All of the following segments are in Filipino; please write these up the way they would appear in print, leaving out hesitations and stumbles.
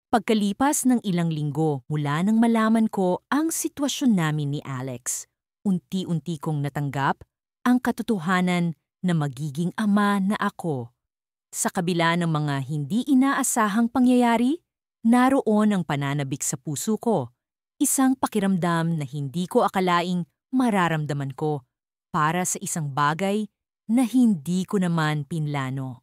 Pagkalipas ng ilang linggo mula nang malaman ko ang sitwasyon namin ni Alex, unti-unti kong natanggap ang katotohanan na magiging ama na ako. Sa kabila ng mga hindi inaasahang pangyayari, naroon ang pananabik sa puso ko, isang pakiramdam na hindi ko akalaing mararamdaman ko para sa isang bagay na hindi ko naman pinlano.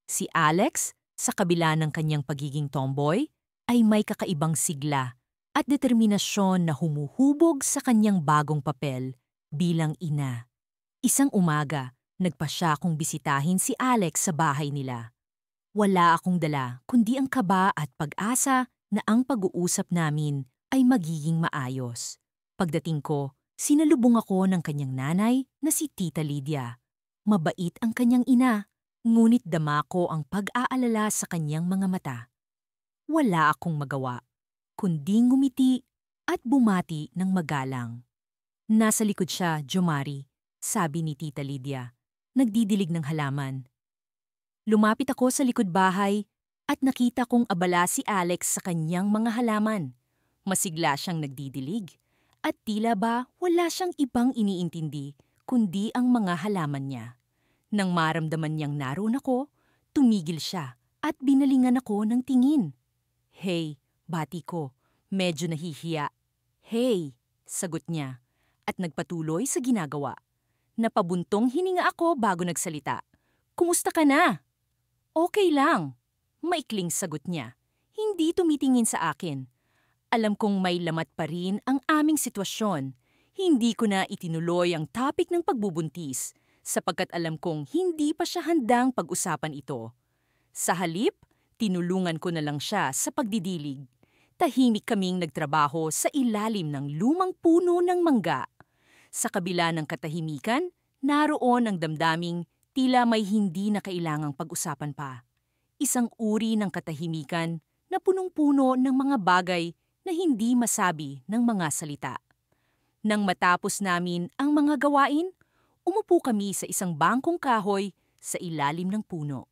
Si Alex, sa kabila ng kanyang pagiging tomboy, ay may kakaibang sigla at determinasyon na humuhubog sa kanyang bagong papel bilang ina. Isang umaga, nagpa siya kong bisitahin si Alex sa bahay nila. Wala akong dala kundi ang kaba at pag-asa na ang pag-uusap namin ay magiging maayos. Pagdating ko, sinalubong ako ng kanyang nanay na si Tita Lydia. Mabait ang kanyang ina, ngunit dama ko ang pag-aalala sa kanyang mga mata. Wala akong magawa, kundi ngumiti at bumati ng magalang. Nasa likod siya, Jomari, sabi ni Tita Lydia, nagdidilig ng halaman. Lumapit ako sa likod bahay at nakita kong abala si Alex sa kanyang mga halaman. Masigla siyang nagdidilig at tila ba wala siyang ibang iniintindi kundi ang mga halaman niya. Nang maramdaman niyang naroon ako, tumigil siya at binalingan ako ng tingin. "Hey," bati ko, medyo nahihiya. "Hey," sagot niya at nagpatuloy sa ginagawa. Napabuntong hininga ako bago nagsalita. "Kumusta ka na?" "Okay lang," maikling sagot niya. Hindi tumitingin sa akin. Alam kong may lamat pa rin ang aming sitwasyon. Hindi ko na itinuloy ang topic ng pagbubuntis sapagkat alam kong hindi pa siya handang pag-usapan ito. Sa halip, tinulungan ko na lang siya sa pagdidilig. Tahimik kaming nagtrabaho sa ilalim ng lumang puno ng mangga. Sa kabila ng katahimikan, naroon ang damdaming tila may hindi na kailangang pag-usapan pa. Isang uri ng katahimikan na punong-puno ng mga bagay na hindi masabi ng mga salita. Nang matapos namin ang mga gawain, umupo kami sa isang bangkong kahoy sa ilalim ng puno.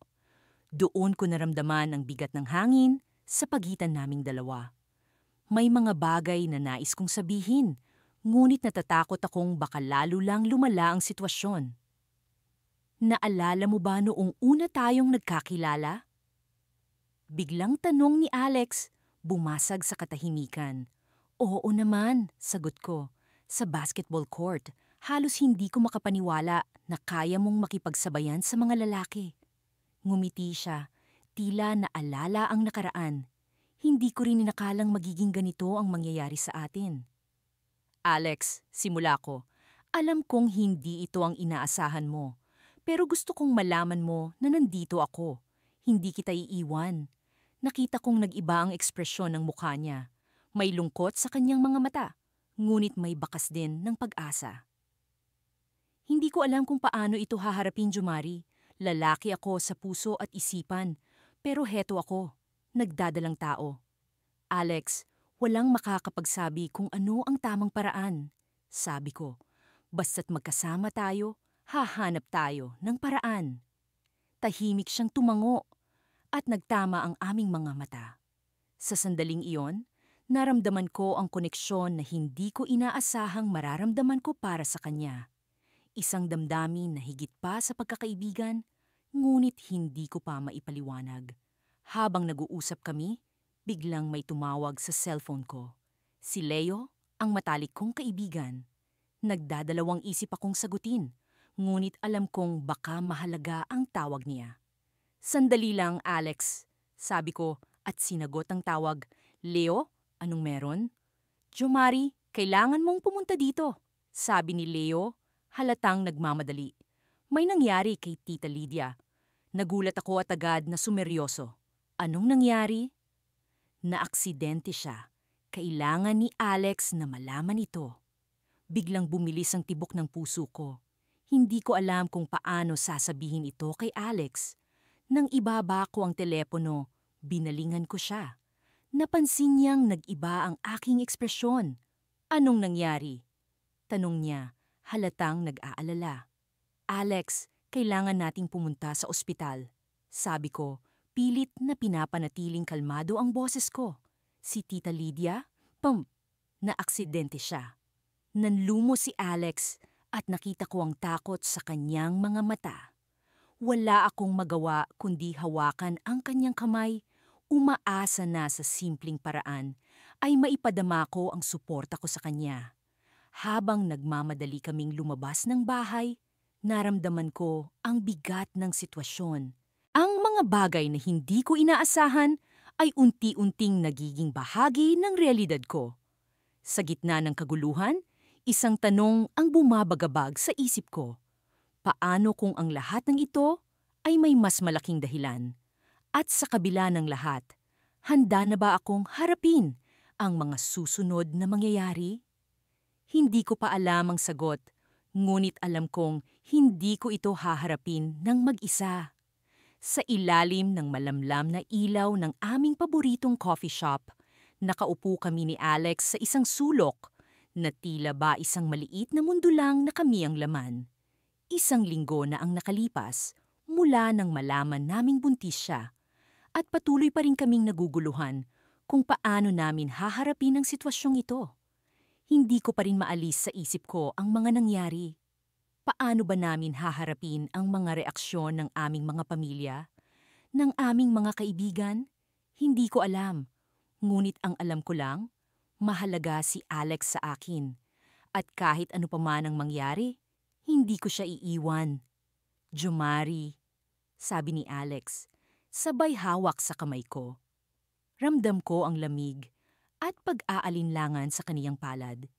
Doon ko naramdaman ang bigat ng hangin sa pagitan naming dalawa. May mga bagay na nais kong sabihin, ngunit natatakot akong baka lalo lang lumala ang sitwasyon. "Naalala mo ba noong una tayong nagkakilala?" Biglang tanong ni Alex, bumasag sa katahimikan. "Oo naman," sagot ko. "Sa basketball court, halos hindi ko makapaniwala na kaya mong makipagsabayan sa mga lalaki." Ngumiti siya, tila naalala ang nakaraan. Hindi ko rin inakalang magiging ganito ang mangyayari sa atin. "Alex," simula ko, "alam kong hindi ito ang inaasahan mo. Pero gusto kong malaman mo na nandito ako. Hindi kita iiwan." Nakita kong nag-iba ang ekspresyon ng mukha niya. May lungkot sa kanyang mga mata, ngunit may bakas din ng pag-asa. Hindi ko alam kung paano ito haharapin, Jomari. Lalaki ako sa puso at isipan, pero heto ako, nagdadalang tao. "Alex, walang makakapagsabi kung ano ang tamang paraan," sabi ko. "Basta't magkasama tayo, hahanap tayo ng paraan." Tahimik siyang tumango at nagtama ang aming mga mata. Sa sandaling iyon, naramdaman ko ang koneksyon na hindi ko inaasahang mararamdaman ko para sa kanya. Isang damdamin na higit pa sa pagkakaibigan, ngunit hindi ko pa maipaliwanag. Habang nag-uusap kami, biglang may tumawag sa cellphone ko. Si Leo, ang matalik kong kaibigan. Nagdadalawang isip akong sagutin, ngunit alam kong baka mahalaga ang tawag niya. "Sandali lang, Alex," sabi ko at sinagot ang tawag. "Leo, anong meron?" "Jomari, kailangan mong pumunta dito," sabi ni Leo, halatang nagmamadali. "May nangyari kay Tita Lydia." Nagulat ako at agad na sumeryoso. "Anong nangyari?" "Naaksidente siya. Kailangan ni Alex na malaman ito." Biglang bumilis ang tibok ng puso ko. Hindi ko alam kung paano sasabihin ito kay Alex. Nang ibaba ko ang telepono, binalingan ko siya. Napansin niyang nag-iba ang aking ekspresyon. "Anong nangyari?" tanong niya, halatang nag-aalala. "Alex, kailangan nating pumunta sa ospital," sabi ko, pilit na pinapanatiling kalmado ang boses ko. Si Tita Lydia, na aksidente siya. Nanlumo si Alex at nakita ko ang takot sa kanyang mga mata. Wala akong magawa kundi hawakan ang kanyang kamay, umaasa na sa simpleng paraan ay maipadama ko ang suporta ko sa kanya. Habang nagmamadali kaming lumabas ng bahay, naramdaman ko ang bigat ng sitwasyon. Ang mga bagay na hindi ko inaasahan ay unti-unting nagiging bahagi ng realidad ko. Sa gitna ng kaguluhan, isang tanong ang bumabagabag sa isip ko. Paano kung ang lahat ng ito ay may mas malaking dahilan? At sa kabila ng lahat, handa na ba akong harapin ang mga susunod na mangyayari? Hindi ko pa alam ang sagot, ngunit alam kong hindi ko ito haharapin ng mag-isa. Sa ilalim ng malamlam na ilaw ng aming paboritong coffee shop, nakaupo kami ni Alex sa isang sulok na tila ba isang maliit na mundo lang na kami ang laman. Isang linggo na ang nakalipas mula nang malaman naming buntis siya at patuloy pa rin kaming naguguluhan kung paano namin haharapin ang sitwasyong ito. Hindi ko pa rin maalis sa isip ko ang mga nangyari. Paano ba namin haharapin ang mga reaksyon ng aming mga pamilya, ng aming mga kaibigan? Hindi ko alam. Ngunit ang alam ko lang, mahalaga si Alex sa akin. At kahit ano pa man ang mangyari, hindi ko siya iiwan. Jomari, sabi ni Alex, sabay hawak sa kamay ko. Ramdam ko ang lamig at pag-aalinlangan sa kaniyang palad.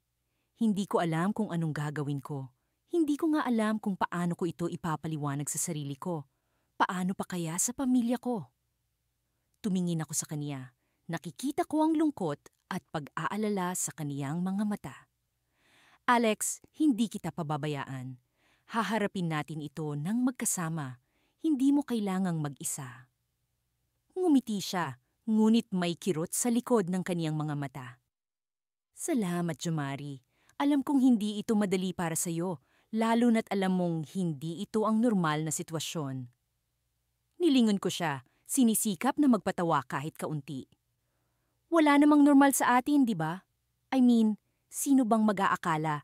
Hindi ko alam kung anong gagawin ko. Hindi ko nga alam kung paano ko ito ipapaliwanag sa sarili ko. Paano pa kaya sa pamilya ko? Tumingin ako sa kaniya. Nakikita ko ang lungkot at pag-aalala sa kaniyang mga mata. Alex, hindi kita pababayaan. Haharapin natin ito ng magkasama. Hindi mo kailangang mag-isa. Ngumiti siya, ngunit may kirot sa likod ng kaniyang mga mata. Salamat, Jomari. Alam kong hindi ito madali para sa'yo, lalo na't alam mong hindi ito ang normal na sitwasyon. Nilingon ko siya, sinisikap na magpatawa kahit kaunti. Wala namang normal sa atin, di ba? I mean, sino bang mag-aakala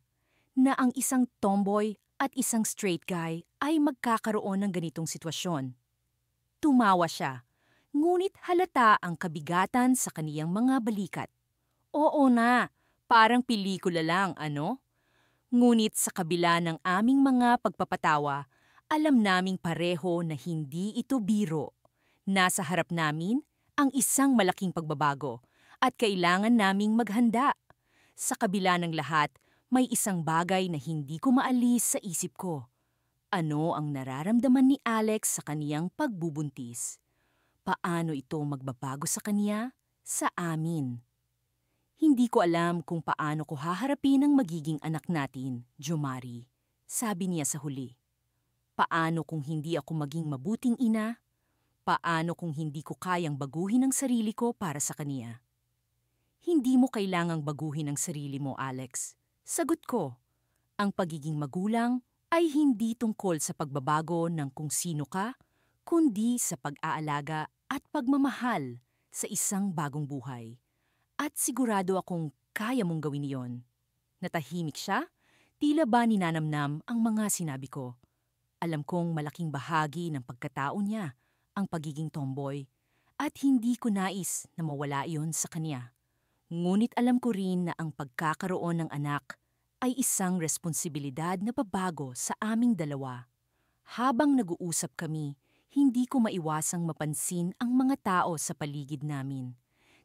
na ang isang tomboy at isang straight guy ay magkakaroon ng ganitong sitwasyon? Tumawa siya, ngunit halata ang kabigatan sa kaniyang mga balikat. Oo na, parang pelikula lang, ano? Ngunit sa kabila ng aming mga pagpapatawa, alam naming pareho na hindi ito biro. Nasa harap namin ang isang malaking pagbabago at kailangan naming maghanda. Sa kabila ng lahat, may isang bagay na hindi ko maalis sa isip ko. Ano ang nararamdaman ni Alex sa kaniyang pagbubuntis? Paano ito magbabago sa kaniya? Sa amin. Hindi ko alam kung paano ko haharapin ang magiging anak natin, Jomari. Sabi niya sa huli. Paano kung hindi ako maging mabuting ina? Paano kung hindi ko kayang baguhin ang sarili ko para sa kaniya? Hindi mo kailangang baguhin ang sarili mo, Alex. Sagot ko, ang pagiging magulang ay hindi tungkol sa pagbabago ng kung sino ka, kundi sa pag-aalaga at pagmamahal sa isang bagong buhay. At sigurado akong kaya mong gawin iyon. Natahimik siya, tila ba ninanamnam ang mga sinabi ko. Alam kong malaking bahagi ng pagkatao niya ang pagiging tomboy at hindi ko nais na mawala iyon sa kanya. Ngunit alam ko rin na ang pagkakaroon ng anak ay isang responsibilidad na babago sa aming dalawa. Habang nag-uusap kami, hindi ko maiwasang mapansin ang mga tao sa paligid namin.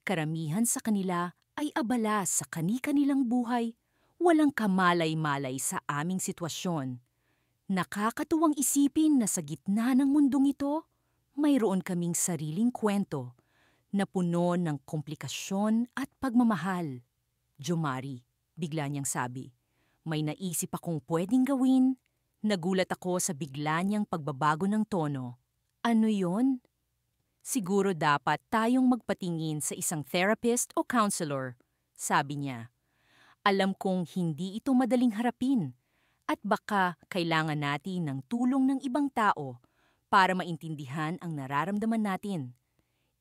Karamihan sa kanila ay abala sa kani-kanilang buhay, walang kamalay-malay sa aming sitwasyon. Nakakatuwang isipin na sa gitna ng mundong ito, mayroon kaming sariling kwento na puno ng komplikasyon at pagmamahal. Jomari, bigla niyang sabi, may naisip akong pwedeng gawin. Nagulat ako sa bigla niyang pagbabago ng tono. Ano yon? Siguro dapat tayong magpatingin sa isang therapist o counselor, sabi niya. Alam kong hindi ito madaling harapin at baka kailangan natin ng tulong ng ibang tao para maintindihan ang nararamdaman natin.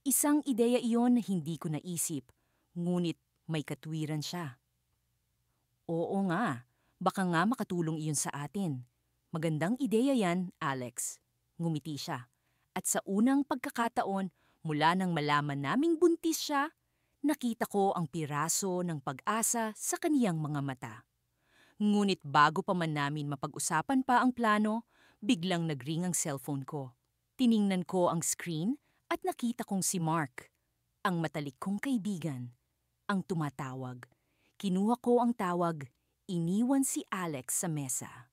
Isang ideya iyon na hindi ko naisip, ngunit may katwiran siya. Oo nga, baka nga makatulong iyon sa atin. Magandang ideya yan, Alex. Ngumiti siya. At sa unang pagkakataon, mula nang malaman naming buntis siya, nakita ko ang piraso ng pag-asa sa kaniyang mga mata. Ngunit bago pa man namin mapag-usapan pa ang plano, biglang nagring ang cellphone ko. Tiningnan ko ang screen at nakita kong si Mark, ang matalik kong kaibigan, ang tumatawag. Kinuha ko ang tawag, iniwan si Alex sa mesa.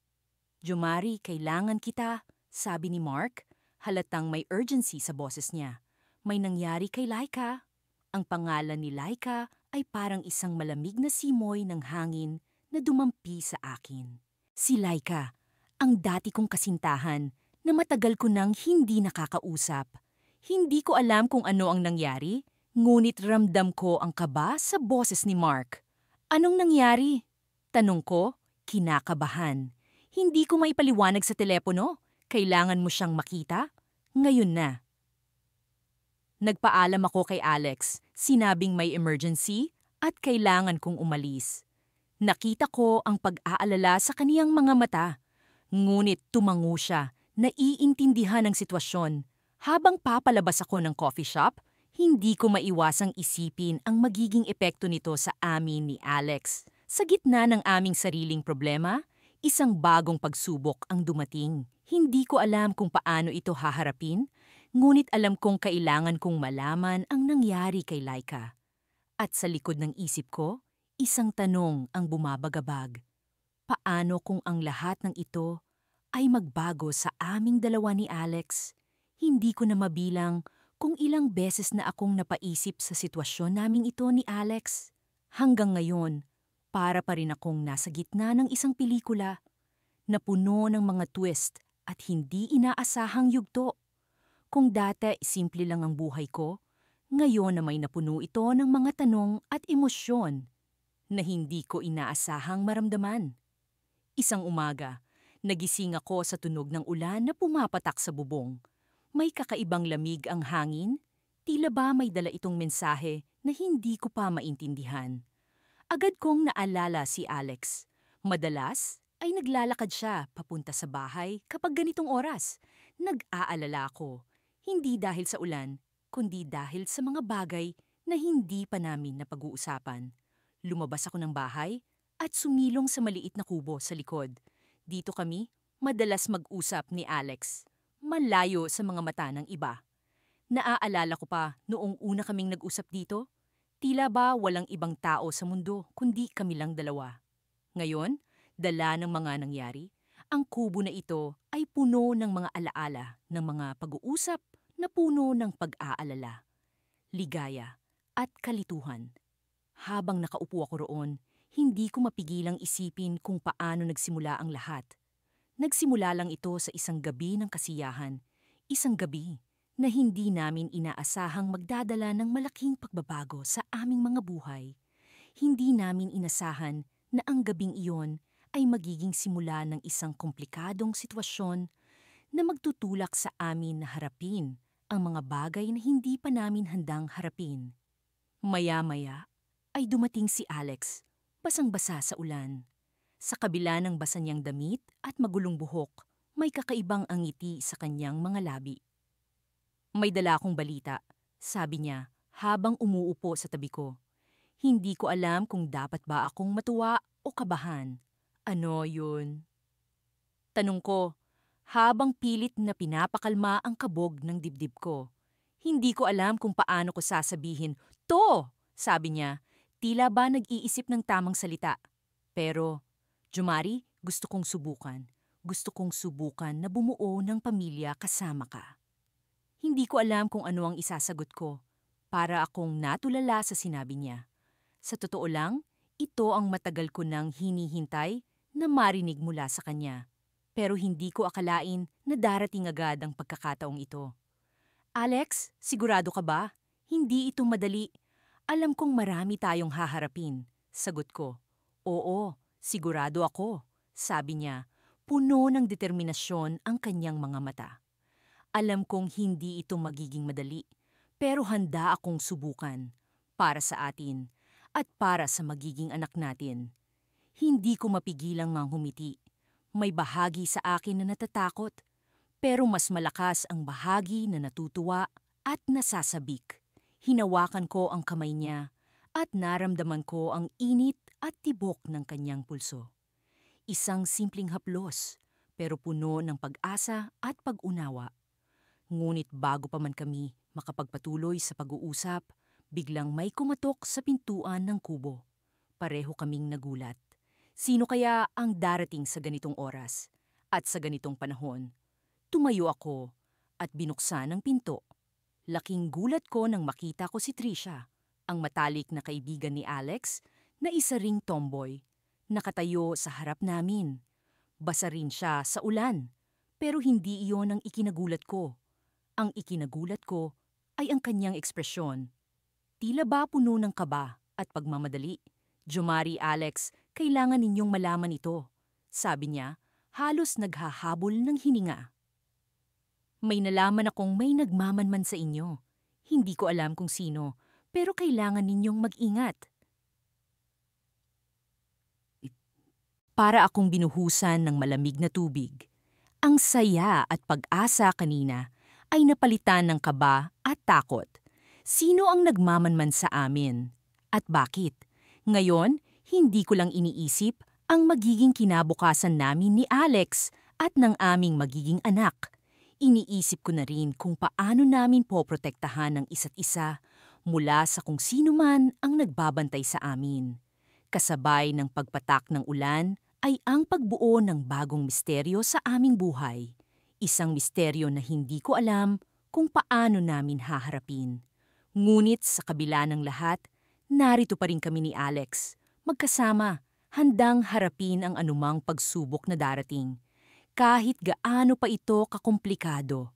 "Jomari, kailangan kita," sabi ni Mark, halatang may urgency sa boses niya. "May nangyari kay Laika." Ang pangalan ni Laika ay parang isang malamig na simoy ng hangin na dumampi sa akin. Si Laika, ang dati kong kasintahan na matagal ko nang hindi nakakausap. Hindi ko alam kung ano ang nangyari, ngunit ramdam ko ang kaba sa boses ni Mark. "Anong nangyari?" Tanong ko, kinakabahan. "Hindi ko maipaliwanag sa telepono. Kailangan mo siyang makita? Ngayon na." Nagpaalam ako kay Alex, sinabing may emergency at kailangan kong umalis. Nakita ko ang pag-aalala sa kaniyang mga mata. Ngunit tumango siya, naiintindihan ang sitwasyon. Habang papalabas ako ng coffee shop, hindi ko maiwasang isipin ang magiging epekto nito sa amin ni Alex. Sa gitna ng aming sariling problema, isang bagong pagsubok ang dumating. Hindi ko alam kung paano ito haharapin, ngunit alam kong kailangan kong malaman ang nangyari kay Laika. At sa likod ng isip ko, isang tanong ang bumabagabag. Paano kung ang lahat ng ito ay magbago sa aming dalawa ni Alex? Hindi ko na mabilang kung ilang beses na akong napaisip sa sitwasyon naming ito ni Alex. Hanggang ngayon, para pa rin akong nasa gitna ng isang pelikula na puno ng mga twist at hindi inaasahang yugto. Kung dati simple lang ang buhay ko, ngayon na may napuno ito ng mga tanong at emosyon na hindi ko inaasahang maramdaman. Isang umaga, nagising ako sa tunog ng ulan na pumapatak sa bubong. May kakaibang lamig ang hangin, tila ba may dala itong mensahe na hindi ko pa maintindihan. Agad kong naalala si Alex. Madalas ay naglalakad siya papunta sa bahay kapag ganitong oras. Nag-aalala ako, hindi dahil sa ulan, kundi dahil sa mga bagay na hindi pa namin napag-uusapan. Lumabas ako ng bahay at sumilong sa maliit na kubo sa likod. Dito kami madalas mag-usap ni Alex, malayo sa mga mata ng iba. Naaalala ko pa noong una kaming nag-usap dito, tila ba walang ibang tao sa mundo kundi kami lang dalawa. Ngayon, dala ng mga nangyari, ang kubo na ito ay puno ng mga alaala, ng mga pag-uusap na puno ng pag-aalala, ligaya at kalituhan. Habang nakaupo ako roon, hindi ko mapigilang isipin kung paano nagsimula ang lahat. Nagsimula lang ito sa isang gabi ng kasiyahan, isang gabi na hindi namin inaasahang magdadala ng malaking pagbabago sa aming mga buhay. Hindi namin inasahan na ang gabing iyon ay magiging simula ng isang komplikadong sitwasyon na magtutulak sa amin na harapin ang mga bagay na hindi pa namin handang harapin. Maya-maya ay dumating si Alex, basang-basa sa ulan. Sa kabila ng basa niyang damit at magulong buhok, may kakaibang angiti sa kanyang mga labi. "May dala akong balita," sabi niya habang umuupo sa tabi ko. Hindi ko alam kung dapat ba akong matuwa o kabahan. "Ano yun?" Tanong ko, habang pilit na pinapakalma ang kabog ng dibdib ko. Hindi ko alam kung paano ko sasabihin, "To!" sabi niya, tila ba nag-iisip ng tamang salita. Pero, "Jomari, gusto kong subukan. Gusto kong subukan na bumuo ng pamilya kasama ka." Hindi ko alam kung ano ang isasagot ko. Para akong natulala sa sinabi niya. Sa totoo lang, ito ang matagal ko nang hinihintay na marinig mula sa kanya. Pero hindi ko akalain na darating agad ang pagkakataong ito. "Alex, sigurado ka ba? Hindi ito madali. Alam kong marami tayong haharapin." Sagot ko. "Oo, sigurado ako," sabi niya. Puno ng determinasyon ang kanyang mga mata. Alam kong hindi ito magiging madali, Pero handa akong subukan para sa atin at para sa magiging anak natin. Hindi ko mapigilang humiti. May bahagi sa akin na natatakot, pero mas malakas ang bahagi na natutuwa at nasasabik. Hinawakan ko ang kamay niya at naramdaman ko ang init at tibok ng kanyang pulso. Isang simpleng haplos, pero puno ng pag-asa at pag-unawa. Ngunit bago pa man kami makapagpatuloy sa pag-uusap, biglang may kumatok sa pintuan ng kubo. Pareho kaming nagulat. Sino kaya ang darating sa ganitong oras at sa ganitong panahon? Tumayo ako at binuksan ang pinto. Laking gulat ko nang makita ko si Trisha, ang matalik na kaibigan ni Alex na isa ring tomboy. Nakatayo sa harap namin. Basa rin siya sa ulan, pero hindi iyon ang ikinagulat ko. Ang ikinagulat ko ay ang kanyang ekspresyon. Tila ba puno ng kaba at pagmamadali. Jomari, Alex, kailangan ninyong malaman ito. Sabi niya, halos naghahabol ng hininga. May nalaman akong may nagmamanman sa inyo. Hindi ko alam kung sino, pero kailangan ninyong mag-ingat. Para akong binuhusan ng malamig na tubig. Ang saya at pag-asa kanina ay napalitan ng kaba at takot. Sino ang nagmamanman sa amin? At bakit? Ngayon, hindi ko lang iniisip ang magiging kinabukasan namin ni Alex at ng aming magiging anak. Iniisip ko na rin kung paano namin poprotektahan ang isa't isa mula sa kung sino man ang nagbabantay sa amin. Kasabay ng pagpatak ng ulan ay ang pagbuo ng bagong misteryo sa aming buhay. Isang misteryo na hindi ko alam kung paano namin haharapin. Ngunit sa kabila ng lahat, narito pa rin kami ni Alex, magkasama, handang harapin ang anumang pagsubok na darating, kahit gaano pa ito kakomplikado.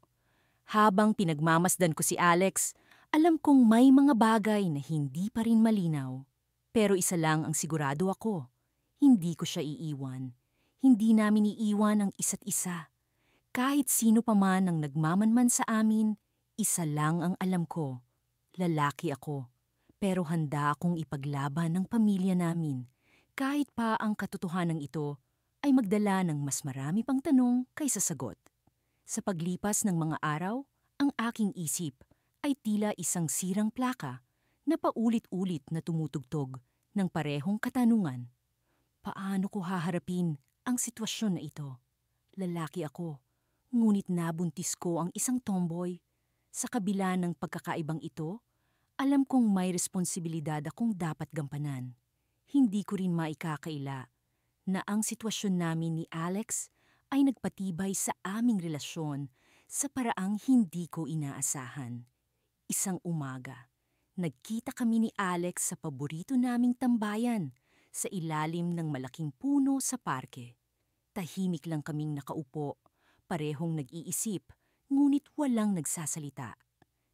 Habang pinagmamasdan ko si Alex, alam kong may mga bagay na hindi pa rin malinaw. Pero isa lang ang sigurado ako, hindi ko siya iiwan. Hindi namin iiwan ang isa't isa. Kahit sino pa man ang nagmamanman sa amin, isa lang ang alam ko. Lalaki ako, pero handa akong ipaglaban ng pamilya namin. Kahit pa ang katotohanan ito ay magdala ng mas marami pang tanong kaysa sagot. Sa paglipas ng mga araw, ang aking isip ay tila isang sirang plaka na paulit-ulit na tumutugtog ng parehong katanungan. Paano ko haharapin ang sitwasyon na ito? Lalaki ako, ngunit nabuntis ko ang isang tomboy. Sa kabila ng pagkakaibang ito, alam kong may responsibilidad akong dapat gampanan. Hindi ko rin maikakaila na ang sitwasyon namin ni Alex ay nagpatibay sa aming relasyon sa paraang hindi ko inaasahan. Isang umaga, nagkita kami ni Alex sa paborito naming tambayan sa ilalim ng malaking puno sa parke. Tahimik lang kaming nakaupo, parehong nag-iisip, ngunit walang nagsasalita.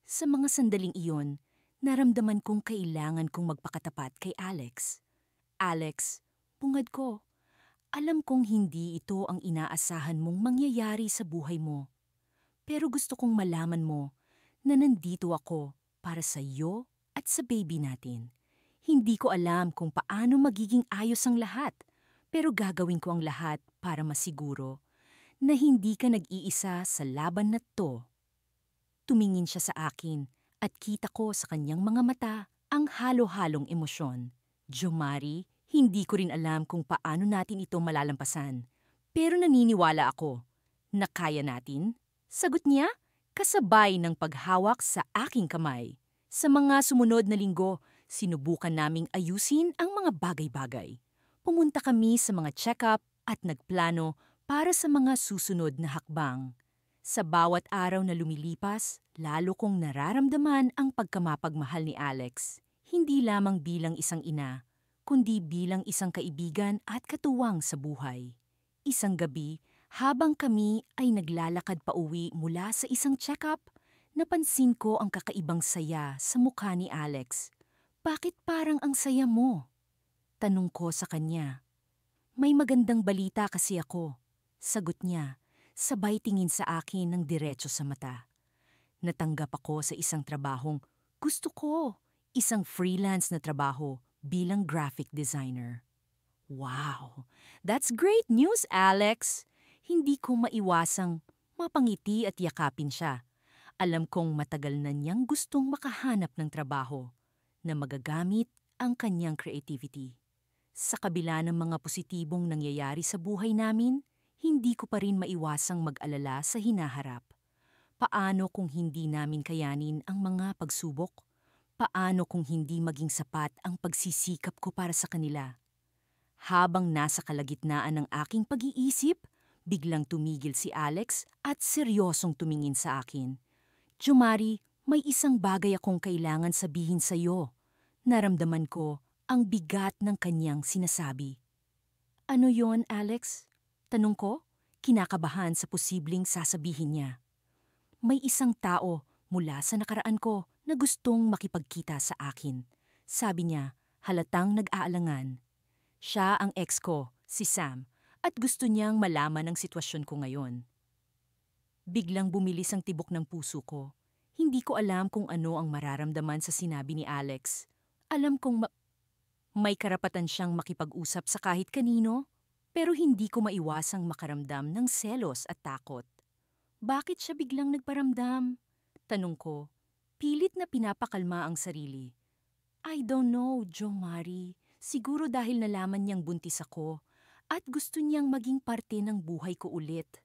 Sa mga sandaling iyon, naramdaman kong kailangan kong magpakatapat kay Alex. Alex, pungad ko, alam kong hindi ito ang inaasahan mong mangyayari sa buhay mo. Pero gusto kong malaman mo na nandito ako para sa iyo at sa baby natin. Hindi ko alam kung paano magiging ayos ang lahat, pero gagawin ko ang lahat para masiguro na hindi ka nag-iisa sa laban na to. Tumingin siya sa akin at kita ko sa kanyang mga mata ang halo-halong emosyon. Jomari, hindi ko rin alam kung paano natin ito malalampasan. Pero naniniwala ako na kaya natin. Sagot niya, kasabay ng paghawak sa aking kamay. Sa mga sumunod na linggo, sinubukan naming ayusin ang mga bagay-bagay. Pumunta kami sa mga check-up at nagplano para sa mga susunod na hakbang. Sa bawat araw na lumilipas, lalo kong nararamdaman ang pagkamapagmahal ni Alex. Hindi lamang bilang isang ina, kundi bilang isang kaibigan at katuwang sa buhay. Isang gabi, habang kami ay naglalakad pauwi mula sa isang check-up, napansin ko ang kakaibang saya sa mukha ni Alex. Bakit parang ang saya mo? Tanong ko sa kanya. May magandang balita kasi ako. Sagot niya, sabay tingin sa akin ng diretso sa mata. Natanggap ako sa isang trabahong gusto ko, isang freelance na trabaho bilang graphic designer. Wow! That's great news, Alex! Hindi ko maiwasang mapangiti at yakapin siya. Alam kong matagal na niyang gustong makahanap ng trabaho na magagamit ang kanyang creativity. Sa kabila ng mga positibong nangyayari sa buhay namin, hindi ko pa rin maiwasang mag-alala sa hinaharap. Paano kung hindi namin kayanin ang mga pagsubok? Paano kung hindi maging sapat ang pagsisikap ko para sa kanila? Habang nasa kalagitnaan ng aking pag-iisip, biglang tumigil si Alex at seryosong tumingin sa akin. Jumari, may isang bagay akong kailangan sabihin sa iyo. Naramdaman ko ang bigat ng kanyang sinasabi. Ano yon, Alex? Tanong ko, kinakabahan sa posibleng sasabihin niya. May isang tao mula sa nakaraan ko na gustong makipagkita sa akin. Sabi niya, halatang nag-aalangan. Siya ang ex ko, si Sam, at gusto niyang malaman ang sitwasyon ko ngayon. Biglang bumilis ang tibok ng puso ko. Hindi ko alam kung ano ang mararamdaman sa sinabi ni Alex. Alam kong may karapatan siyang makipag-usap sa kahit kanino, pero hindi ko maiwasang makaramdam ng selos at takot. Bakit siya biglang nagparamdam? Tanong ko, pilit na pinapakalma ang sarili. I don't know, Jo Mari. Siguro dahil nalaman niyang buntis ako at gusto niyang maging parte ng buhay ko ulit.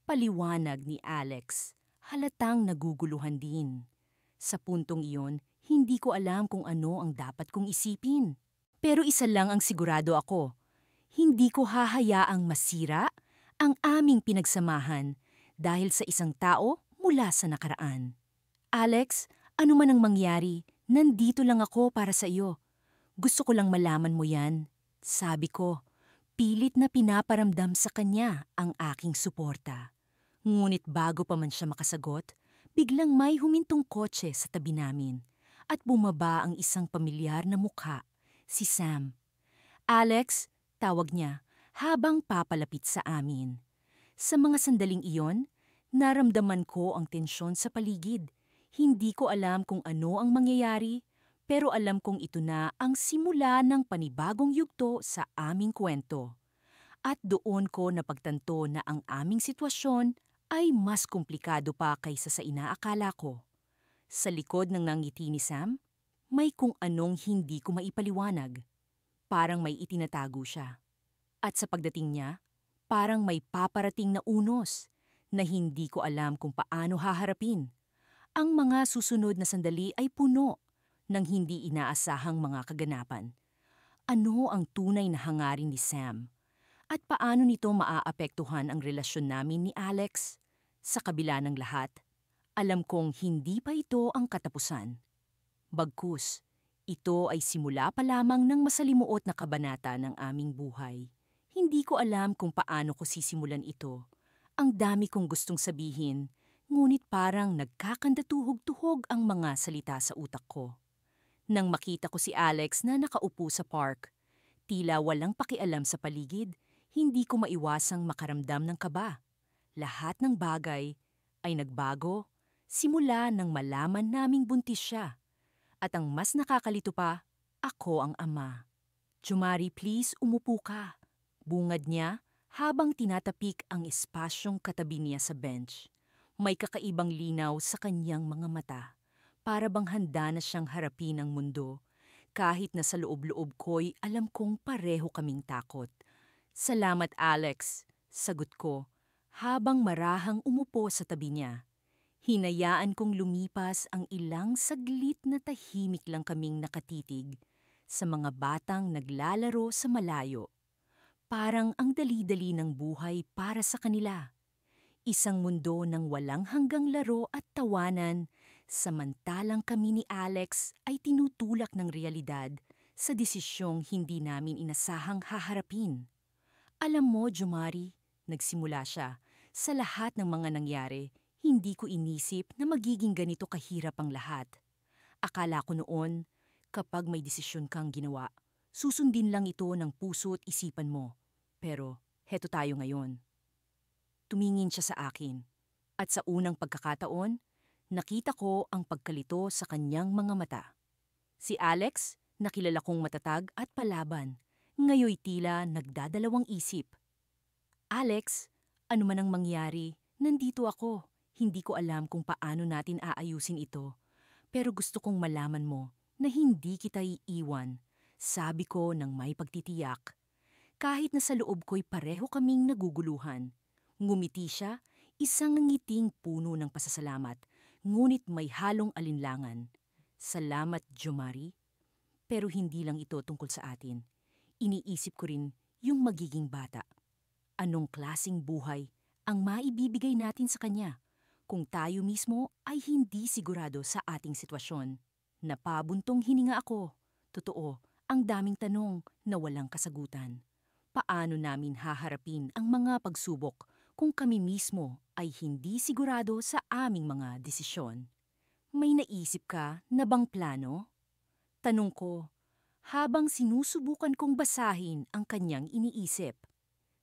Paliwanag ni Alex, halatang naguguluhan din. Sa puntong iyon, hindi ko alam kung ano ang dapat kong isipin. Pero isa lang ang sigurado ako, hindi ko hahayaang masira ang aming pinagsamahan dahil sa isang tao mula sa nakaraan. Alex, ano man ang mangyari, nandito lang ako para sa iyo. Gusto ko lang malaman mo yan. Sabi ko, pilit na pinaparamdam sa kanya ang aking suporta. Ngunit bago pa man siya makasagot, biglang may humintong kotse sa tabi namin at bumaba ang isang pamilyar na mukha, si Sam. Alex, tawag niya habang papalapit sa amin. Sa mga sandaling iyon, naramdaman ko ang tensyon sa paligid. Hindi ko alam kung ano ang mangyayari, pero alam kong ito na ang simula ng panibagong yugto sa aming kwento. At doon ko napagtanto na ang aming sitwasyon ay mas komplikado pa kaysa sa inaakala ko. Sa likod ng nangiti ni Sam, may kung anong hindi ko maipaliwanag. Parang may itinatago siya. At sa pagdating niya, parang may paparating na unos na hindi ko alam kung paano haharapin. Ang mga susunod na sandali ay puno ng hindi inaasahang mga kaganapan. Ano ang tunay na hangarin ni Sam? At paano nito maaapektuhan ang relasyon namin ni Alex? Sa kabila ng lahat, alam kong hindi pa ito ang katapusan. Bagkus, ito ay simula pa lamang ng masalimuot na kabanata ng aming buhay. Hindi ko alam kung paano ko sisimulan ito. Ang dami kong gustong sabihin, ngunit parang nagkakandatuhog-tuhog ang mga salita sa utak ko. Nang makita ko si Alex na nakaupo sa park, tila walang pakialam sa paligid, hindi ko maiwasang makaramdam ng kaba. Lahat ng bagay ay nagbago simula nang malaman naming buntis siya. At ang mas nakakalito pa, ako ang ama. Jumari, please umupo ka. Bungad niya habang tinatapik ang espasyong katabi niya sa bench. May kakaibang linaw sa kanyang mga mata. Para bang handa na siyang harapin ang mundo. Kahit na sa loob-loob ko'y alam kong pareho kaming takot. Salamat, Alex, sagot ko habang marahang umupo sa tabi niya. Hinayaan kong lumipas ang ilang saglit na tahimik lang kaming nakatitig sa mga batang naglalaro sa malayo. Parang ang dali-dali ng buhay para sa kanila. Isang mundo ng walang hanggang laro at tawanan, samantalang kami ni Alex ay tinutulak ng realidad sa desisyong hindi namin inasahang haharapin. Alam mo, Jumari, nagsimula siya, sa lahat ng mga nangyari, hindi ko inisip na magiging ganito kahirap ang lahat. Akala ko noon, kapag may desisyon kang ginawa, susundin lang ito ng puso at isipan mo. Pero heto tayo ngayon. Tumingin siya sa akin. At sa unang pagkakataon, Nakita ko ang pagkalito sa kanyang mga mata. Si Alex, nakilala kong matatag at palaban. Ngayoy tila nagdadalawang isip. Alex, ano man ang mangyari, nandito ako. Hindi ko alam kung paano natin aayusin ito. Pero gusto kong malaman mo na hindi kita iiwan. Sabi ko ng may pagtitiyak. Kahit na sa loob ko'y pareho kaming naguguluhan. Ngumiti siya, isang ngiting puno ng pasasalamat, ngunit may halong alinlangan. Salamat, Jomari. Pero hindi lang ito tungkol sa atin. Iniisip ko rin yung magiging bata. Anong klasing buhay ang maibibigay natin sa kanya kung tayo mismo ay hindi sigurado sa ating sitwasyon? Napabuntong hininga ako. Totoo, ang daming tanong na walang kasagutan. Paano namin haharapin ang mga pagsubok kung kami mismo ay hindi sigurado sa aming mga desisyon? May naisip ka na bang plano? Tanong ko, habang sinusubukan kong basahin ang kanyang iniisip.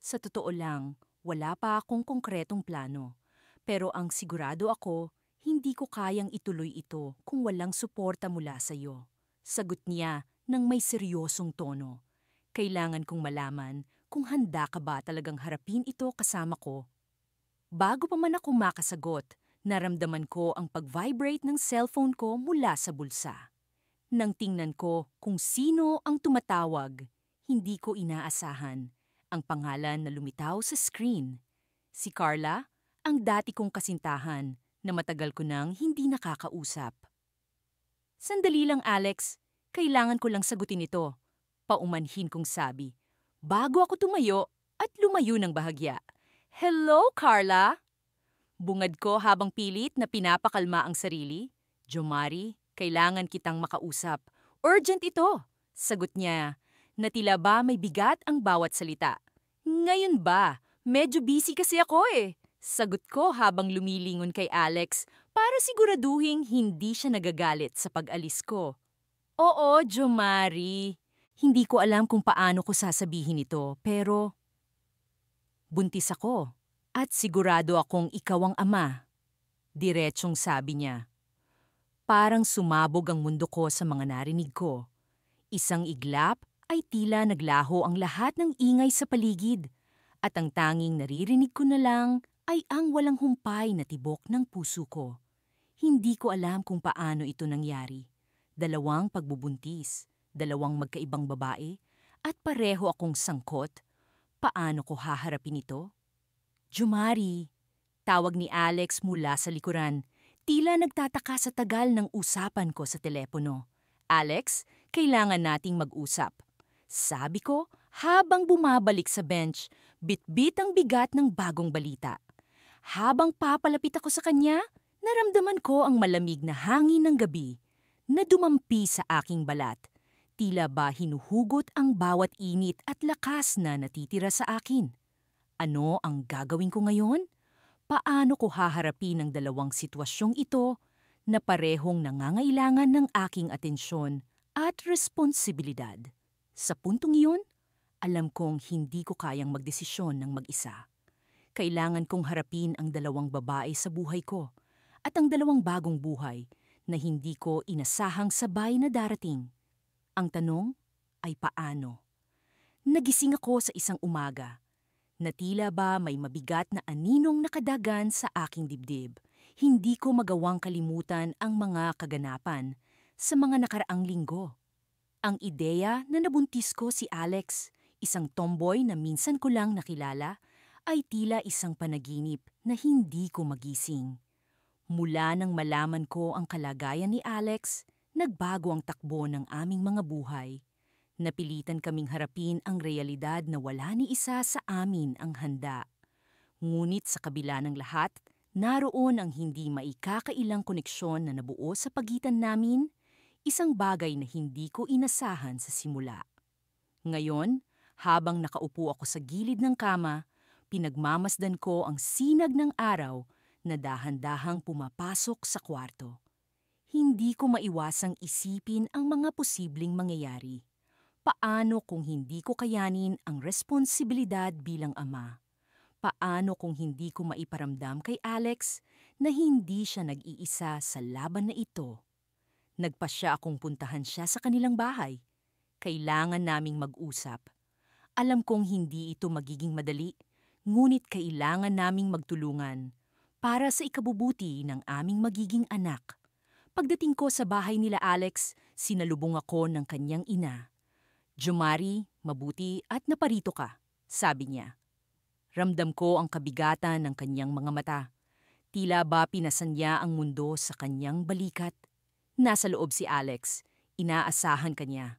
Sa totoo lang, wala pa akong konkretong plano. Pero ang sigurado ako, hindi ko kayang ituloy ito kung walang suporta mula sa iyo. Sagot niya ng may seryosong tono. Kailangan kong malaman kung handa ka ba talagang harapin ito kasama ko. Bago pa man ako makasagot, naramdaman ko ang pag-vibrate ng cellphone ko mula sa bulsa. Nang tingnan ko kung sino ang tumatawag, hindi ko inaasahan ang pangalan na lumitaw sa screen. Si Carla, ang dati kong kasintahan na matagal ko nang hindi nakakausap. Sandali lang, Alex. Kailangan ko lang sagutin ito. Paumanhin kong sabi, bago ako tumayo at lumayo ng bahagya. Hello, Carla! Bungad ko habang pilit na pinapakalma ang sarili. Jomari, kailangan kitang makausap. Urgent ito! Sagot niya, na tila ba may bigat ang bawat salita. Ngayon ba? Medyo busy kasi ako eh. Sagot ko habang lumilingon kay Alex para siguraduhin hindi siya nagagalit sa pag-alis ko. Oo, Jomari. Hindi ko alam kung paano ko sasabihin ito, pero buntis ako at sigurado akong ikaw ang ama. Diretsong sabi niya. Parang sumabog ang mundo ko sa mga narinig ko. Isang iglap ay tila naglaho ang lahat ng ingay sa paligid at ang tanging naririnig ko na lang ay ang walang humpay na tibok ng puso ko. Hindi ko alam kung paano ito nangyari. Dalawang pagbubuntis, dalawang magkaibang babae, at pareho akong sangkot. Paano ko haharapin ito? Jomari, tawag ni Alex mula sa likuran. Tila nagtataka sa tagal ng usapan ko sa telepono. Alex, kailangan nating mag-usap. Sabi ko habang bumabalik sa bench, bit-bit ang bigat ng bagong balita. Habang papalapit ako sa kanya, naramdaman ko ang malamig na hangin ng gabi na dumampi sa aking balat. Tila ba hinuhugot ang bawat init at lakas na natitira sa akin. Ano ang gagawin ko ngayon? Paano ko haharapin ang dalawang sitwasyong ito na parehong nangangailangan ng aking atensyon at responsibilidad? Sa puntong iyon, alam kong hindi ko kayang magdesisyon ng mag-isa. Kailangan kong harapin ang dalawang babae sa buhay ko at ang dalawang bagong buhay na hindi ko inasahang sabay na darating. Ang tanong ay paano? Nagising ako sa isang umaga na tila ba may mabigat na aninong nakadagan sa aking dibdib. Hindi ko magawang kalimutan ang mga kaganapan sa mga nakaraang linggo. Ang ideya na nabuntis ko si Alex, isang tomboy na minsan ko lang nakilala, ay tila isang panaginip na hindi ko magising. Mula nang malaman ko ang kalagayan ni Alex, nagbago ang takbo ng aming mga buhay. Napilitan kaming harapin ang realidad na wala ni isa sa amin ang handa. Ngunit sa kabila ng lahat, naroon ang hindi maikakailang koneksyon na nabuo sa pagitan namin, isang bagay na hindi ko inasahan sa simula. Ngayon, habang nakaupo ako sa gilid ng kama, pinagmamasdan ko ang sinag ng araw na dahan-dahang pumapasok sa kwarto. Hindi ko maiwasang isipin ang mga posibleng mangyayari. Paano kung hindi ko kayanin ang responsibilidad bilang ama? Paano kung hindi ko maiparamdam kay Alex na hindi siya nag-iisa sa laban na ito? Nagpasya akong puntahan siya sa kanilang bahay. Kailangan naming mag-usap. Alam kong hindi ito magiging madali, ngunit kailangan naming magtulungan para sa ikabubuti ng aming magiging anak. Pagdating ko sa bahay nila Alex, sinalubong ako ng kanyang ina. "Jomari, mabuti at naparito ka," sabi niya. Ramdam ko ang kabigatan ng kanyang mga mata. Tila ba pinasan niya ang mundo sa kanyang balikat? Nasa loob si Alex. Inaasahan kanya.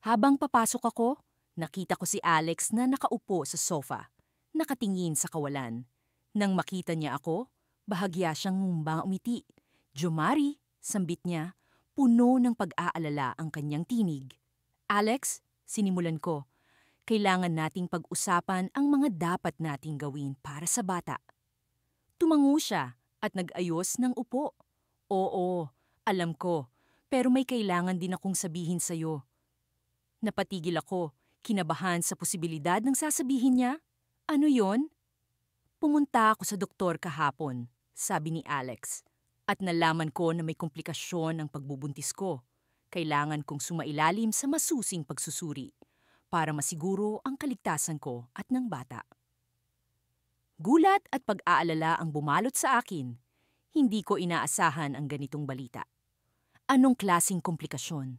Habang papasok ako, nakita ko si Alex na nakaupo sa sofa, nakatingin sa kawalan. Nang makita niya ako, bahagya siyang umiti. "Jomari," sambit niya, puno ng pag-aalala ang kanyang tinig. "Alex," sinimulan ko, "kailangan nating pag-usapan ang mga dapat nating gawin para sa bata." Tumango siya at nag-ayos ng upo. "Oo, alam ko, pero may kailangan din akong sabihin sa'yo." Napatigil ako, kinabahan sa posibilidad ng sasabihin niya. "Ano yon?" "Pumunta ako sa doktor kahapon," sabi ni Alex, "at nalaman ko na may komplikasyon ang pagbubuntis ko. Kailangan kong sumailalim sa masusing pagsusuri para masiguro ang kaligtasan ko at ng bata." Gulat at pag-aalala ang bumalot sa akin. Hindi ko inaasahan ang ganitong balita. "Anong klasing komplikasyon?"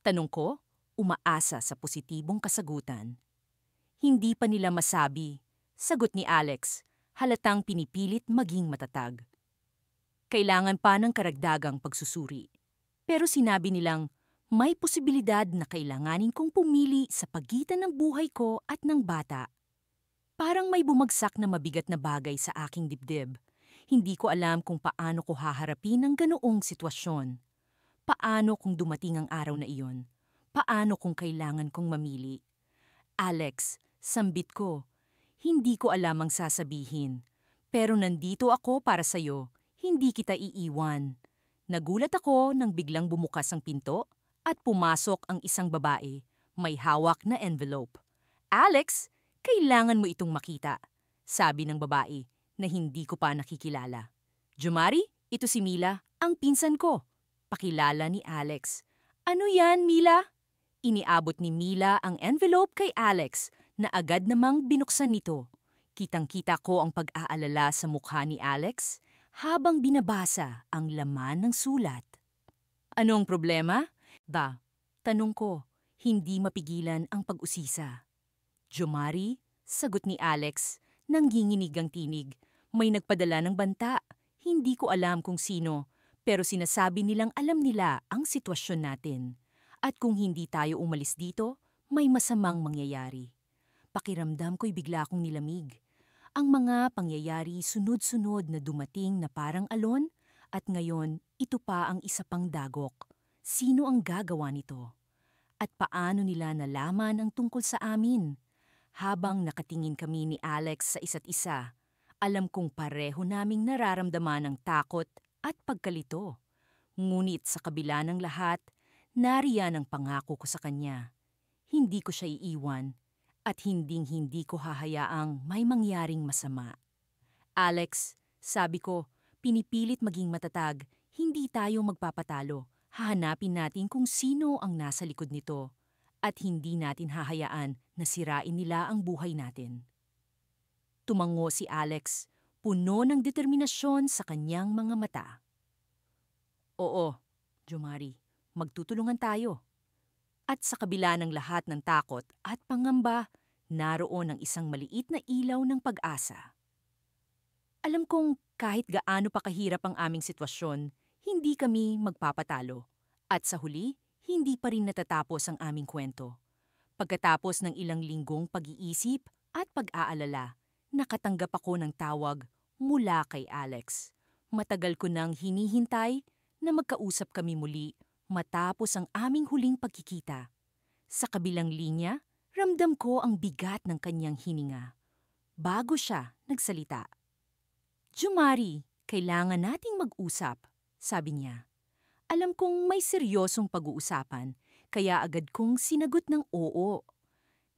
Tanong ko, umaasa sa positibong kasagutan. "Hindi pa nila masabi," sagot ni Alex, halatang pinipilit maging matatag. "Kailangan pa ng karagdagang pagsusuri. Pero sinabi nilang may posibilidad na kailanganin kong pumili sa pagitan ng buhay ko at ng bata." Parang may bumagsak na mabigat na bagay sa aking dibdib. Hindi ko alam kung paano ko haharapin ang ganoong sitwasyon. Paano kung dumating ang araw na iyon? Paano kung kailangan kong mamili? "Alex," sambit ko, "hindi ko alam ang sasabihin. Pero nandito ako para sa'yo. Hindi kita iiwan." Nagulat ako nang biglang bumukas ang pinto at pumasok ang isang babae, may hawak na envelope. "Alex, kailangan mo itong makita," sabi ng babae na hindi ko pa nakikilala. "Jomari, ito si Mila, ang pinsan ko," pakilala ni Alex. "Ano yan, Mila?" Iniabot ni Mila ang envelope kay Alex na agad namang binuksan nito. Kitang-kita ko ang pag-aalala sa mukha ni Alex habang binabasa ang laman ng sulat. "Anong problema?" Tanong ko, hindi mapigilan ang pag-usisa. "Jomari," sagot ni Alex, nangginginig ang tinig. "May nagpadala ng banta. Hindi ko alam kung sino, pero sinasabi nilang alam nila ang sitwasyon natin. At kung hindi tayo umalis dito, may masamang mangyayari." Pakiramdam ko'y bigla akong nilamig. Ang mga pangyayari sunod-sunod na dumating na parang alon, at ngayon ito pa ang isa pang dagok. Sino ang gagawa nito? At paano nila nalaman ang tungkol sa amin? Habang nakatingin kami ni Alex sa isa't isa, alam kong pareho naming nararamdaman ang takot at pagkalito. Ngunit sa kabila ng lahat, nariyan ang pangako ko sa kanya. Hindi ko siya iiwan at hinding-hindi ko hahayaang may mangyaring masama. "Alex," sabi ko, pinipilit maging matatag, "hindi tayo magpapatalo. Hahanapin natin kung sino ang nasa likod nito. At hindi natin hahayaan na sirain nila ang buhay natin." Tumango si Alex, puno ng determinasyon sa kanyang mga mata. "Oo, Jomari, magtutulungan tayo." At sa kabila ng lahat ng takot at pangamba, naroon ang isang maliit na ilaw ng pag-asa. Alam kong kahit gaano pa kahirap ang aming sitwasyon, hindi kami magpapatalo. At sa huli, hindi pa rin natatapos ang aming kwento. Pagkatapos ng ilang linggong pag-iisip at pag-aalala, nakatanggap ako ng tawag mula kay Alex. Matagal ko nang hinihintay na magkausap kami muli matapos ang aming huling pagkikita. Sa kabilang linya, ramdam ko ang bigat ng kanyang hininga. Bago siya nagsalita. "Jomari, kailangan nating mag-usap," sabi niya. Alam kong may seryosong pag-uusapan, kaya agad kong sinagot ng oo.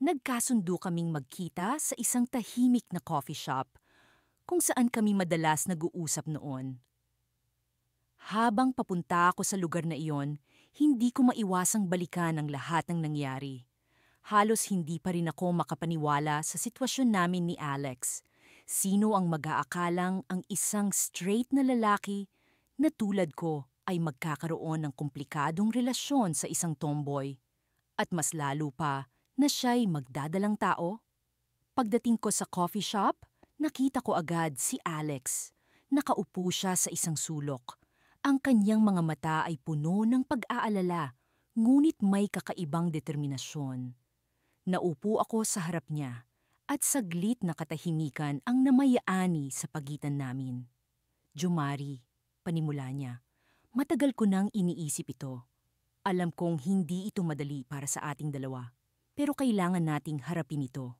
Nagkasundo kaming magkita sa isang tahimik na coffee shop kung saan kami madalas nag-uusap noon. Habang papunta ako sa lugar na iyon, hindi ko maiwasang balikan ang lahat ng nangyari. Halos hindi pa rin ako makapaniwala sa sitwasyon namin ni Alex. Sino ang mag-aakalang ang isang straight na lalaki na tulad ko ay magkakaroon ng komplikadong relasyon sa isang tomboy? At mas lalo pa na siya'y magdadalang tao? Pagdating ko sa coffee shop, nakita ko agad si Alex. Nakaupo siya sa isang sulok. Ang kanyang mga mata ay puno ng pag-aalala, ngunit may kakaibang determinasyon. Naupo ako sa harap niya at saglit na katahimikan ang namayani sa pagitan namin. Jumari, panimula niya, matagal ko nang iniisip ito. Alam kong hindi ito madali para sa ating dalawa, pero kailangan nating harapin ito.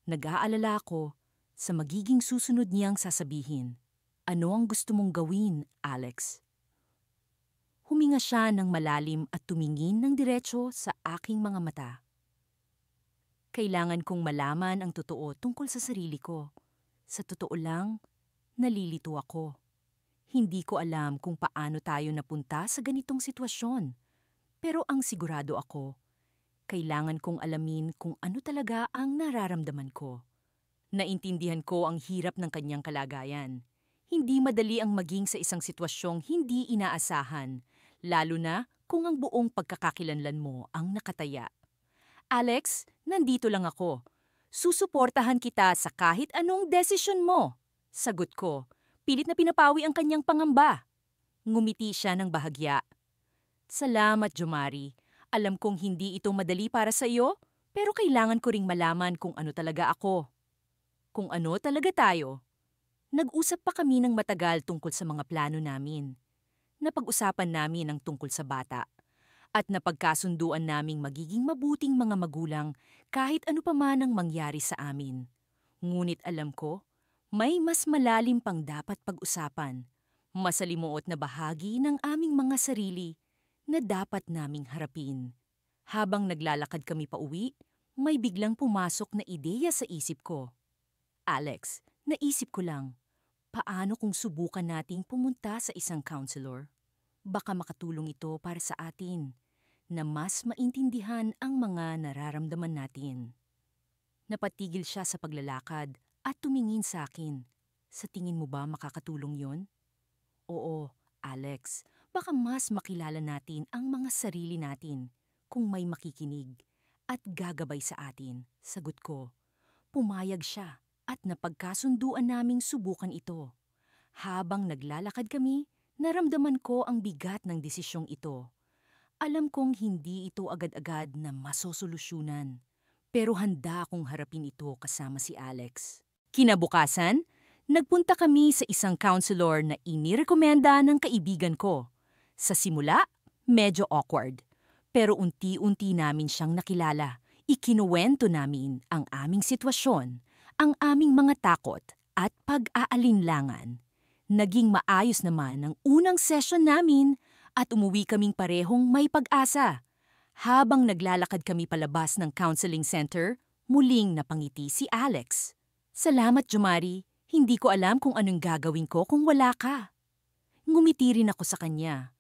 Nag-aalala ako sa magiging susunod niyang sasabihin. Ano ang gusto mong gawin, Alex? Huminga siya ng malalim at tumingin ng diretso sa aking mga mata. Kailangan kong malaman ang totoo tungkol sa sarili ko. Sa totoo lang, nalilito ako. Hindi ko alam kung paano tayo napunta sa ganitong sitwasyon. Pero ang sigurado ako, kailangan kong alamin kung ano talaga ang nararamdaman ko. Naintindihan ko ang hirap ng kanyang kalagayan. Hindi madali ang maging sa isang sitwasyong hindi inaasahan, lalo na kung ang buong pagkakakilanlan mo ang nakataya. Alex, nandito lang ako. Susuportahan kita sa kahit anong desisyon mo. Sagot ko, pilit na pinapawi ang kanyang pangamba. Ngumiti siya ng bahagya. Salamat, Jomari. Alam kong hindi ito madali para sa iyo, pero kailangan ko ring malaman kung ano talaga ako. Kung ano talaga tayo. Nag-usap pa kami ng matagal tungkol sa mga plano namin. Napag-usapan namin ang tungkol sa bata. At napagkasunduan naming magiging mabuting mga magulang kahit ano pa man ang mangyari sa amin. Ngunit alam ko, may mas malalim pang dapat pag-usapan. Masalimuot na bahagi ng aming mga sarili na dapat naming harapin. Habang naglalakad kami pauwi, may biglang pumasok na ideya sa isip ko. Alex, naisip ko lang, paano kung subukan nating pumunta sa isang counselor? Baka makatulong ito para sa atin na mas maintindihan ang mga nararamdaman natin. Napatigil siya sa paglalakad at tumingin sa akin. Sa tingin mo ba makakatulong yon? Oo, Alex, baka mas makilala natin ang mga sarili natin kung may makikinig at gagabay sa atin. Sagot ko. Pumayag siya at napagkasunduan naming subukan ito. Habang naglalakad kami, naramdaman ko ang bigat ng desisyong ito. Alam kong hindi ito agad-agad na masosolusyunan, pero handa akong harapin ito kasama si Alex. Kinabukasan, nagpunta kami sa isang counselor na inirekomenda ng kaibigan ko. Sa simula, medyo awkward, pero unti-unti namin siyang nakilala. Ikinuwento namin ang aming sitwasyon, ang aming mga takot at pag-aalinlangan. Naging maayos naman ang unang session namin at umuwi kaming parehong may pag-asa. Habang naglalakad kami palabas ng counseling center, muling napangiti si Alex. Salamat, Jomari. Hindi ko alam kung anong gagawin ko kung wala ka. Ngumiti rin ako sa kanya.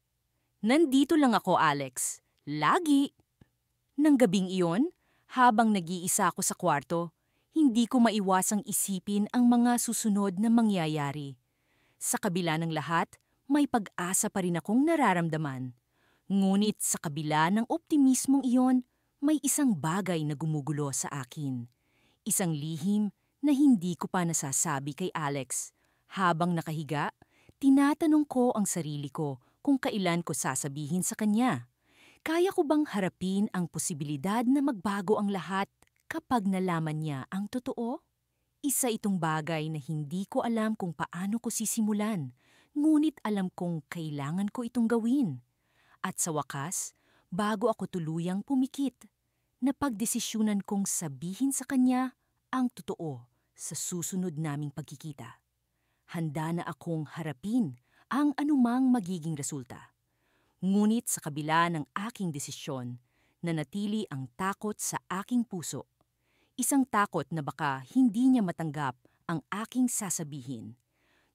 Nandito lang ako, Alex. Lagi. Nang gabing iyon, habang nag-iisa ako sa kwarto, hindi ko maiwasang isipin ang mga susunod na mangyayari. Sa kabila ng lahat, may pag-asa pa rin akong nararamdaman. Ngunit sa kabila ng optimismong iyon, may isang bagay na gumugulo sa akin. Isang lihim na hindi ko pa nasasabi kay Alex. Habang nakahiga, tinatanong ko ang sarili ko kung kailan ko sasabihin sa kanya. Kaya ko bang harapin ang posibilidad na magbago ang lahat kapag nalaman niya ang totoo? Isa itong bagay na hindi ko alam kung paano ko sisimulan, ngunit alam kong kailangan ko itong gawin. At sa wakas, bago ako tuluyang pumikit, napagdesisyunan kong sabihin sa kanya ang totoo sa susunod naming pagkikita. Handa na akong harapin ang anumang magiging resulta. Ngunit sa kabila ng aking desisyon, nanatili ang takot sa aking puso. Isang takot na baka hindi niya matanggap ang aking sasabihin.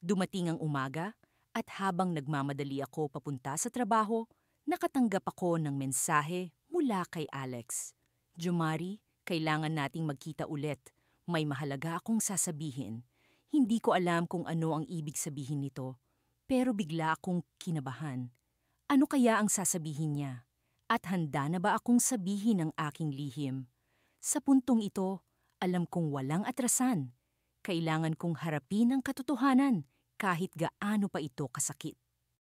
Dumating ang umaga at habang nagmamadali ako papunta sa trabaho, nakatanggap ako ng mensahe mula kay Alex. Jumari, kailangan nating magkita ulit. May mahalaga akong sasabihin. Hindi ko alam kung ano ang ibig sabihin nito, pero bigla akong kinabahan. Ano kaya ang sasabihin niya? At handa na ba akong sabihin ang aking lihim? Sa puntong ito, alam kong walang atrasan. Kailangan kong harapin ang katotohanan kahit gaano pa ito kasakit.